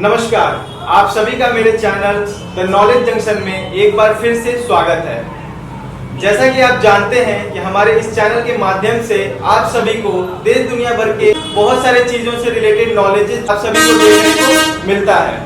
नमस्कार, आप सभी का मेरे चैनल द नॉलेज जंक्शन में एक बार फिर से स्वागत है। जैसा कि आप जानते हैं कि हमारे इस चैनल के माध्यम से आप सभी को देश दुनिया भर के बहुत सारे चीजों से रिलेटेड नॉलेज आप सभी को देखने को मिलता है।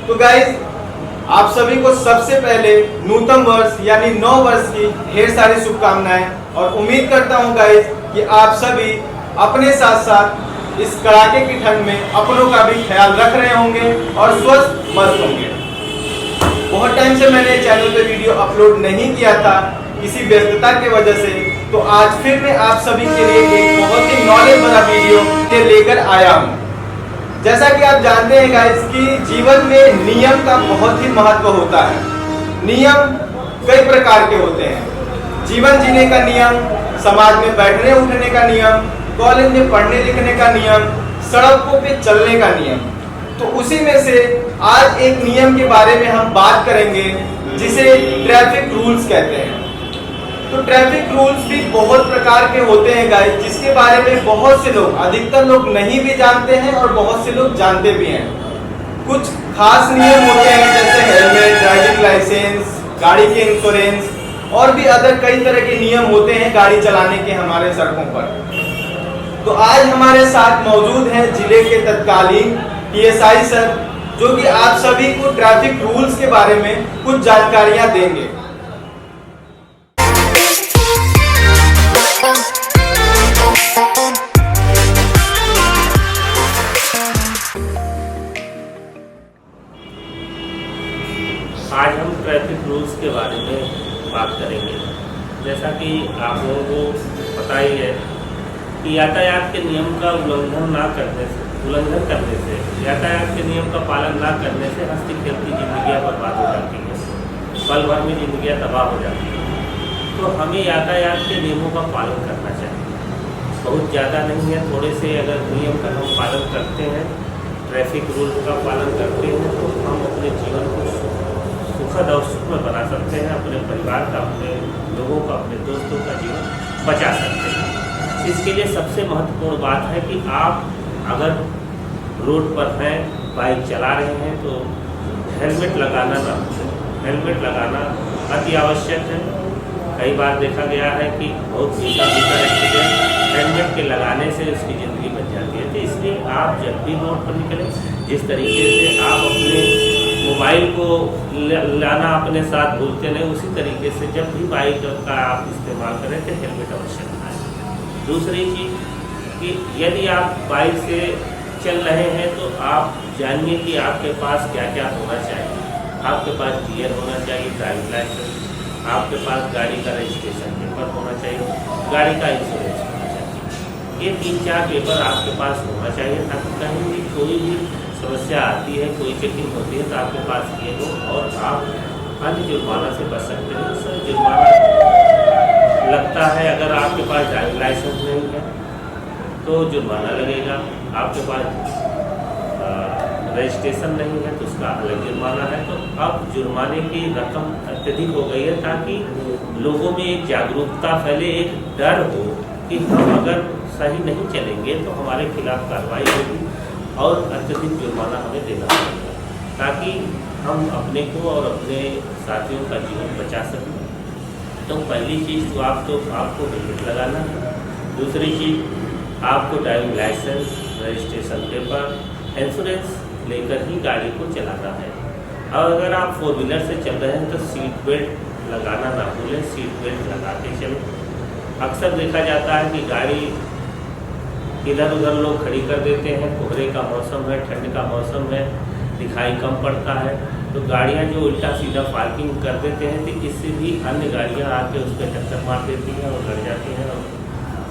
तो गाइस, आप सभी को सबसे पहले नूतन वर्ष यानी नव वर्ष की ढेर सारी शुभकामनाएं और उम्मीद करता हूं गाइस कि आप सभी अपने साथ साथ इस कड़ाके की ठंड में अपनों का भी ख्याल रख रहे होंगे और स्वस्थ मस्त होंगे। बहुत टाइम से मैंने चैनल पे वीडियो अपलोड नहीं किया था किसी व्यस्तता की वजह से, तो आज फिर मैं आप सभी के लिए एक बहुत ही नॉलेज वाला वीडियो लेकर आया हूँ। जैसा कि आप जानते हैं गाइस कि जीवन में नियम का बहुत ही महत्व होता है। नियम कई प्रकार के होते हैं। जीवन जीने का नियम, समाज में बैठने उठने का नियम, कॉलेज में पढ़ने लिखने का नियम, सड़कों पे चलने का नियम। तो उसी में से आज एक नियम के बारे में हम बात करेंगे जिसे ट्रैफिक रूल्स कहते हैं। तो ट्रैफिक रूल्स भी बहुत प्रकार के होते हैं गाइस, जिसके बारे में बहुत से लोग, अधिकतर लोग नहीं भी जानते हैं और बहुत से लोग जानते भी हैं। कुछ खास नियम होते हैं जैसे हेलमेट, ड्राइविंग लाइसेंस, गाड़ी के इंश्योरेंस और भी अदर कई तरह के नियम होते हैं गाड़ी चलाने के हमारे सड़कों पर। तो आज हमारे साथ मौजूद हैं जिले के तत्कालीन टीएसआई सर, जो कि आप सभी को ट्रैफिक रूल्स के बारे में कुछ जानकारियां देंगे। आज हम ट्रैफिक रूल्स के बारे में बात करेंगे। जैसा कि आप लोगों को पता ही है कि यातायात के नियम का उल्लंघन करने से यातायात के नियम का पालन ना करने से हंसती खेलती जिंदगियां बर्बाद हो जाती हैं, पल भर में जिंदगियां तबाह हो जाती हैं। तो हमें यातायात के नियमों का पालन करना चाहिए। बहुत ज़्यादा नहीं है, थोड़े से अगर नियम का हम पालन करते हैं, ट्रैफिक रूल का पालन करते हैं, तो हम अपने जीवन को सुखद और सुखमय बना सकते हैं। अपने परिवार का, अपने लोगों का, अपने दोस्तों का जीवन बचा सकते हैं। इसके लिए सबसे महत्वपूर्ण बात है कि आप अगर रोड पर हैं, बाइक चला रहे हैं, तो हेलमेट लगाना ना भूलें। हेलमेट लगाना अति आवश्यक है। कई बार देखा गया है कि बहुत भीषण एक्सीडेंट हेलमेट के लगाने से उसकी ज़िंदगी बच जाती है। तो इसलिए आप जब भी रोड पर निकलें, जिस तरीके से आप अपने मोबाइल को लाना अपने साथ भूलते नहीं, उसी तरीके से जब भी बाइक का आप इस्तेमाल करें तो हेलमेट अवश्य लगाएं। दूसरी चीज़ कि यदि आप बाइक से चल रहे हैं तो आप जानिए कि आपके पास क्या क्या होना चाहिए। आपके पास गियर होना चाहिए, ड्राइविंग लाइसेंस, आपके पास गाड़ी का रजिस्ट्रेशन पेपर होना चाहिए, गाड़ी का इंश्योरेंस होना चाहिए। ये 3-4 पेपर आपके पास होना चाहिए ताकि कहीं भी कोई भी समस्या आती है, कोई चेकिंग होती है तो आपके पास ये हो और आप अन्य जुर्माना से बच सकते हैं। उससे जुर्माना लगता है, अगर आपके पास ड्राइविंग लाइसेंस नहीं है तो जुर्माना लगेगा, आपके पास रजिस्ट्रेशन नहीं है तो उसका अलग जुर्माना है। तो अब जुर्माने की रकम अत्यधिक हो गई है ताकि लोगों में एक जागरूकता फैले, एक डर हो कि हम अगर सही नहीं चलेंगे तो हमारे खिलाफ कार्रवाई होगी और अत्यधिक जुर्माना हमें देना पड़ेगा, ताकि हम अपने को और अपने साथियों का जीवन बचा सकें। तो पहली चीज़ तो आपको हेलमेट लगाना है। दूसरी चीज़ आपको driving licence, registration paper, insurance लेकर ही गाड़ी को चलाना है। और अगर आप 4 व्हीलर से चल रहे हैं तो सीट बेल्ट लगाना ना भूलें, सीट बेल्ट लगा के चलें। अक्सर देखा जाता है कि गाड़ी इधर उधर लोग खड़ी कर देते हैं, कोहरे का मौसम है, ठंड का मौसम है, दिखाई कम पड़ता है, तो गाड़ियां जो उल्टा सीधा पार्किंग कर देते हैं तो इससे भी अन्य गाड़ियां आके उस पर टक्कर मार देती हैं और लड़ जाती हैं और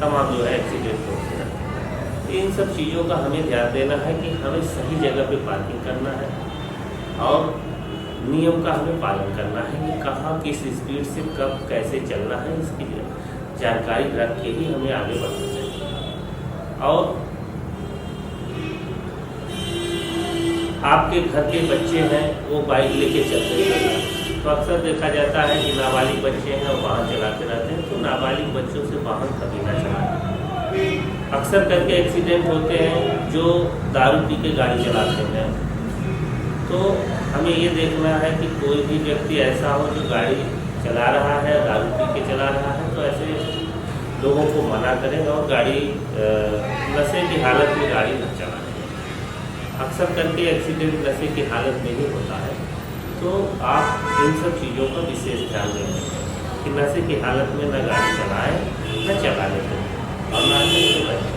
तमाम जो है एक्सीडेंट होते हैं। तो इन सब चीज़ों का हमें ध्यान देना है कि हमें सही जगह पे पार्किंग करना है और नियम का हमें पालन करना है कि कहाँ किस स्पीड से कब कैसे चलना है, इसकी जानकारी रख के ही हमें आगे बढ़ना चाहिए। और आपके घर के बच्चे हैं, वो बाइक लेके चलते हैं तो अक्सर देखा जाता है कि नाबालिग बच्चे हैं और वाहन चलाते रहते हैं, तो नाबालिग बच्चों से वाहन कभी ना चलाएं। अक्सर करके एक्सीडेंट होते हैं जो दारू पी के गाड़ी चलाते हैं, तो हमें ये देखना है कि कोई भी व्यक्ति ऐसा हो जो गाड़ी चला रहा है, दारू पी के चला रहा है, तो ऐसे लोगों को मना करें और गाड़ी नशे की हालत में गाड़ी न चलाएं। अक्सर करके एक्सीडेंट नशे की हालत में ही होता है, तो आप इन सब चीज़ों का विशेष ध्यान दें कि नशे की हालत में न गाड़ी चलाएं, न चलाने दें और न ही बैठें।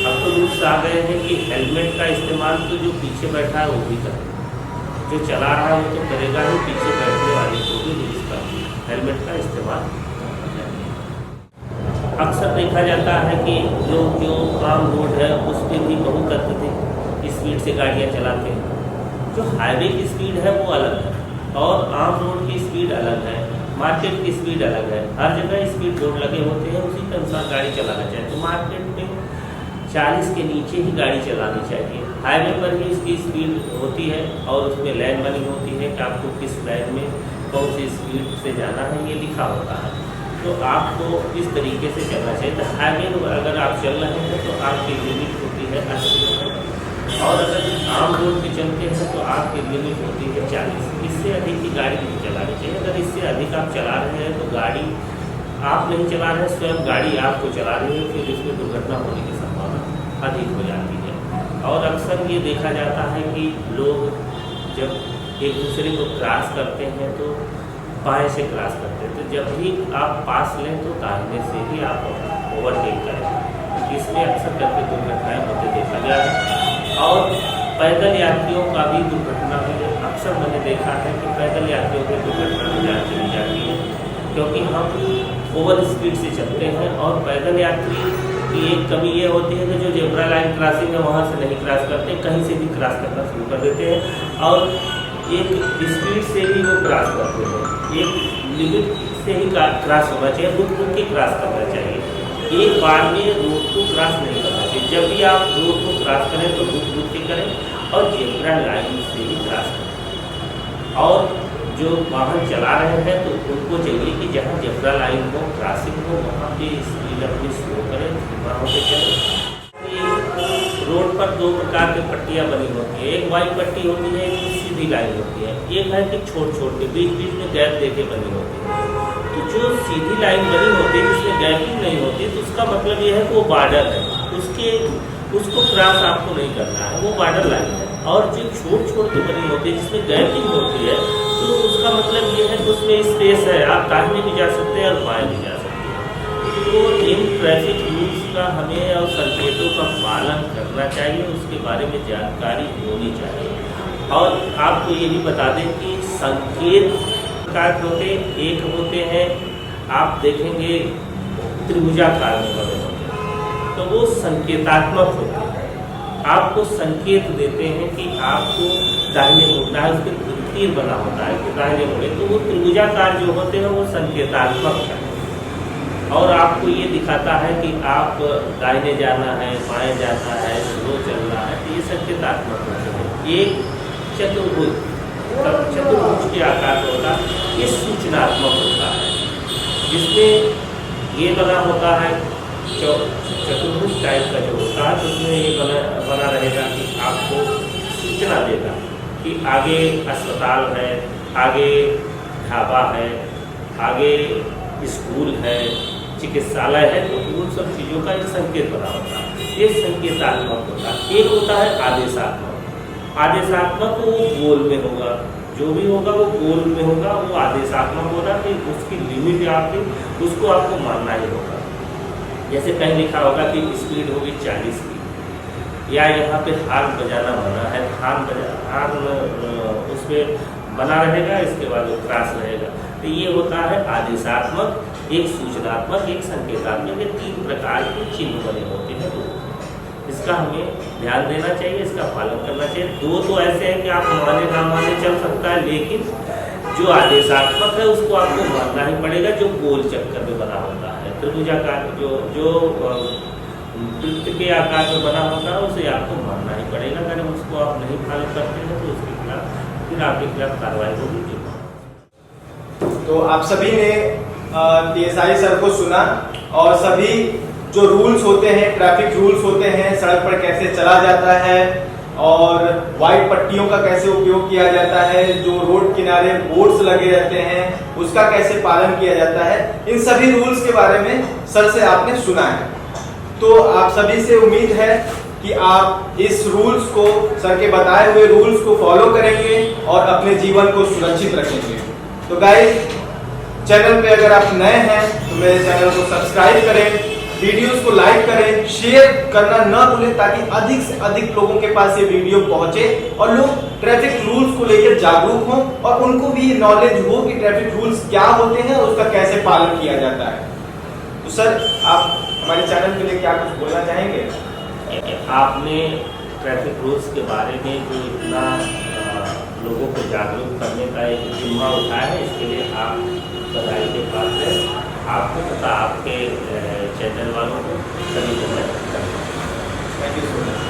अब तो रूल्स आ गए हैं कि हेलमेट का इस्तेमाल तो जो पीछे बैठा है वो भी करे, जो चला रहा है वो तो करेगा ही, पीछे बैठने वाले को भी इसका हेलमेट का इस्तेमाल करना चाहिए। अक्सर देखा जाता है कि जो आम रोड है उस पर भी बहुत अत्यधिक स्पीड से गाड़ियाँ चलाते हैं। जो हाईवे की स्पीड है वो अलग है और आम रोड की स्पीड अलग है, मार्केट की स्पीड अलग है। हर जगह स्पीड बोर्ड लगे होते हैं, उसी के अनुसार गाड़ी चलाना चाहिए। तो मार्केट में 40 के नीचे ही गाड़ी चलानी चाहिए। हाईवे पर ही इसकी स्पीड होती है और उसमें लाइन बनी होती है कि आपको किस लाइन में कौन सी स्पीड से जाना है, ये लिखा होता है। तो आपको इस तरीके से चलना चाहिए। तो हाईवे पर अगर आप चल रहे हैं तो आपकी लिमिट होती है 80 और अगर आम रोड पे चलते हैं तो आपकी लिमिट होती है 40। इससे अधिक की गाड़ी नहीं चलानी चाहिए। अगर इससे अधिक आप चला रहे हैं तो गाड़ी आप नहीं चला रहे, स्वयं गाड़ी आपको चला रही है, फिर इसमें दुर्घटना होने की संभावना अधिक हो जाती है। और अक्सर ये देखा जाता है कि लोग जब एक दूसरे को क्रॉस करते हैं तो बाएं से क्रॉस करते हैं, तो जब भी आप पास लें तो दाहिने से ही आप ओवरटेक करें। इसमें अक्सर करके दुर्घटनाएं होते देखा गया है। और पैदल यात्रियों का भी दुर्घटना में अक्सर मैंने देखा है कि पैदल यात्रियों की दुर्घटना में जान चली जाती है, क्योंकि हम ओवर स्पीड से चलते हैं। और पैदल यात्री की एक कमी ये होती है कि जो जेब्रा लाइन क्रॉसिंग है वहाँ से नहीं क्रॉस करते, कहीं से भी क्रॉस करना शुरू कर देते हैं और एक स्पीड से ही वो क्रॉस करते हैं। एक लिमिट से ही क्रॉस होना चाहिए, रुक के क्रॉस करना चाहिए। एक बार में रोड को क्रॉस नहीं करना चाहिए। जब भी आप रोड को क्रॉस करें तो रुक के करें और जेब्रा लाइन से ही क्रॉस करें। और जो वाहन चला रहे हैं तो उनको चाहिए कि जहाँ जेब्रा लाइन हो, क्रॉसिंग हो, वहाँ पे स्पीड अपनी स्लो करें, धीमा होकर चलें। रोड पर दो प्रकार की पट्टियाँ बनी होती है। एक वाई पट्टी होती है, एक सीधी लाइन होती है। एक है कि छोटे के बीच बीच में गैप देके बनी होती है। तो जो सीधी लाइन बनी होती है जिसमें गैपिंग नहीं होती, तो उसका मतलब ये है कि वो बॉर्डर है, उसको क्रॉस आपको नहीं करना है, वो बॉर्डर लाइन है। और जो छोट के बनी होती है जिसमें गैपिंग होती है, तो उसका मतलब ये है कि उसमें स्पेस है, आप दाहिने भी जा सकते हैं और बाएं भी जा सकते हैं। तो इन ट्रैफिक रूल्स का हमें और संकेतों का पालन करना चाहिए, उसके बारे में जानकारी होनी चाहिए। और आपको ये भी बता दें कि संकेत प्रकार होते, एक होते हैं आप देखेंगे त्रिभुजाकार में बने होते हैं, तो वो संकेतात्मक होते हैं। आपको संकेत देते हैं कि आपको दाहिने मुड़ना है, उसके तीर बना होता है कि दाहिने मुड़े, तो वो त्रिभुजाकार जो होते हैं वो संकेतात्मक है। और आपको ये दिखाता है कि आप दाहिने जाना है, बाएं जाना है, स्लो चलना है, तो ये संकेतात्मक होते हैं। एक चतुर्भुज के आकार में होता है, ये सूचनात्मक होता है, जिसमें ये बना होता है चतुर्भुज टाइप का जो होता है, तो उसमें ये बना रहेगा कि आपको सूचना देगा कि आगे अस्पताल है, आगे ढाबा है, आगे स्कूल है, चिकित्सालय है, तो उन सब चीज़ों का एक संकेत बना होता है। ये संकेतात्मक होता है। एक होता है आदेशात्मक। आदेशात्मक वो गोल में होगा, जो भी होगा वो गोल में होगा, वो आदेशात्मक होगा कि उसकी लिमिट आपकी उसको आपको मानना ही होगा। जैसे कहीं लिखा होगा कि स्पीड होगी 40 की, या यहाँ पे हार्न बजाना मना है, हार्न उस पर बना रहेगा, इसके बाद वो क्रॉस रहेगा। तो ये होता है आदेशात्मक, एक सूचनात्मक, एक संकेतात्मक। ये 3 प्रकार के चिन्ह बने होते हैं। इसका हमें ध्यान देना चाहिए, इसका पालन करना चाहिए। 2 तो ऐसे हैं कि आप माने ना माने चल सकता है, लेकिन जो आदेशात्मक है उसको आपको मानना ही पड़ेगा, जो गोल चक्कर में बना होता है, त्रिभुजाकार जो वृत्त के आकार में बना होता है, उसे आपको मानना ही पड़ेगा। अगर उसको आप नहीं पालन करते हैं तो उसके खिलाफ फिर आपके खिलाफ कार्रवाई होगी। तो आप सभी ने TSI सर को सुना और सभी जो रूल्स होते हैं, ट्रैफिक रूल्स होते हैं, सड़क पर कैसे चला जाता है, और वाइट पट्टियों का कैसे उपयोग किया जाता है, जो रोड किनारे बोर्ड्स लगे रहते हैं उसका कैसे पालन किया जाता है, इन सभी रूल्स के बारे में सर से आपने सुना है। तो आप सभी से उम्मीद है कि आप इस रूल्स को, सर के बताए हुए रूल्स को फॉलो करेंगे और अपने जीवन को सुरक्षित रखेंगे। तो गाइस, चैनल पे अगर आप नए हैं तो मेरे चैनल को सब्सक्राइब करें, वीडियोस को लाइक करें, शेयर करना न भूलें ताकि अधिक से अधिक लोगों के पास ये वीडियो पहुंचे और लोग ट्रैफिक रूल्स को लेकर जागरूक हों और उनको भी नॉलेज हो कि ट्रैफिक रूल्स क्या होते हैं और उसका कैसे पालन किया जाता है। तो सर, आप हमारे चैनल के लिए क्या कुछ बोलना चाहेंगे? आपने ट्रैफिक रूल्स के बारे में जो इतना लोगों को जागरूक करने का एक जिम्मा उठाया है, इसके लिए आप बधाई के पात्र हैं। आपको तथा आपके चैनल वालों को सभी को मैं थैंक यू सो मच।